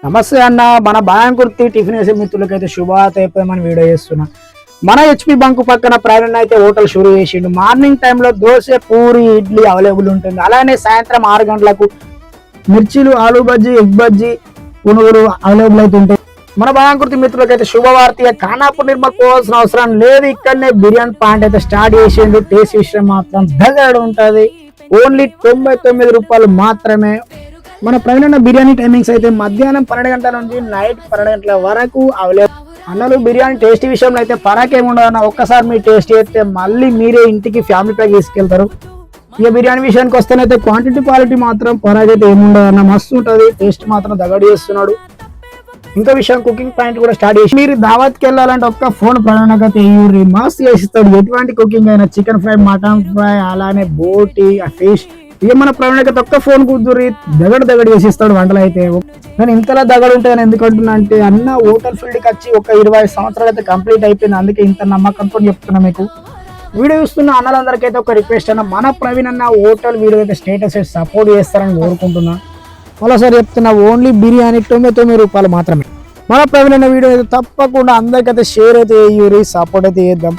నమస్తే అన్న. మన బాయంకుర్తి టిఫిన్ వేసే మిత్రులకైతే శుభవార్త అయిపోయి వీడియో చేస్తున్నా. మన హెచ్పి బంకు పక్కన ప్రయాణం అయితే హోటల్ షురూ చేసిండు. మార్నింగ్ టైంలో దోశ, పూరి, ఇడ్లీ అవైలబుల్ ఉంటుంది. అలానే సాయంత్రం 6 గంటలకు మిర్చీలు, ఆలు బజ్జీ, ఎగ్ బజ్జీ, పునుగులు అవైలబుల్ అయితే ఉంటాయి. మన బాయంకుర్తి మిత్రులకైతే శుభవార్త. ఖానాపూర్ నిర్మల్ పోవాల్సిన అవసరం లేదు. ఇక్కడనే బిర్యానీ పాయింట్ అయితే స్టార్ట్ చేసిండు. టేస్ట్ విషయం మాత్రం దగ్గర ఉంటుంది. ఓన్లీ 99 రూపాయలు మాత్రమే. మన ప్రవీణ బిర్యానీ టైమింగ్స్ అయితే మధ్యాహ్నం 12 గంటల నుంచి నైట్ 12 గంటల వరకు అవైలబుల్. అన్నలు బిర్యానీ టేస్ట్ విషయంలో అయితే ఫరక్ ఏమి ఉండదు అన్న. ఒక్కసారి మీరు టేస్ట్ చేస్తే మళ్ళీ మీరే ఇంటికి ఫ్యామిలీ ప్యాక్ తీసుకెళ్తారు. ఇక బిర్యానీ విషయానికి వస్తేనైతే క్వాంటిటీ క్వాలిటీ మాత్రం ఫరక్ అయితే ఏముండదు అన్న. మస్తు ఉంటుంది. టేస్ట్ మాత్రం దగ్గర చేస్తున్నాడు. ఇంకా విషయం కుకింగ్ పాయింట్ కూడా స్టార్ట్ చేసి మీరు దావత్కి వెళ్ళాలంటే ఒక్క ఫోన్ ప్రణాళికైతే మస్తు చేసిస్తాడు. ఎటువంటి కుకింగ్ అయినా చికెన్ ఫ్రై, మటన్ ఫ్రై, అలానే బోటి, ఫిష్ ఇక మన ప్రణాళికతో ఒక్క ఫోన్ కుదురి దగడ చేసిస్తాడు వంటలు అయితే. నేను ఇంతలా దగడు ఉంటాయని ఎందుకంటున్నా అంటే అన్న హోటల్ ఫీల్డ్కి వచ్చి ఒక 20 సంవత్సరాలు అయితే కంప్లీట్ అయిపోయింది. అందుకే ఇంత నమ్మకంతో చెప్తున్నా మీకు. వీడియో చూస్తున్న అన్నలందరికైతే ఒక రిక్వెస్ట్ అన్న, మన ప్రవీణ్ అన్న హోటల్ వీడియో అయితే స్టేటస్ సపోర్ట్ చేస్తారని కోరుకుంటున్నా. మరోసారి చెప్తున్నా, ఓన్లీ బిర్యానీ 99 రూపాయలు మాత్రమే. మన ప్రవీణ్ అన్న వీడియో అయితే తప్పకుండా అందరికైతే షేర్ అయితే సపోర్ట్ అయితే చేద్దాం.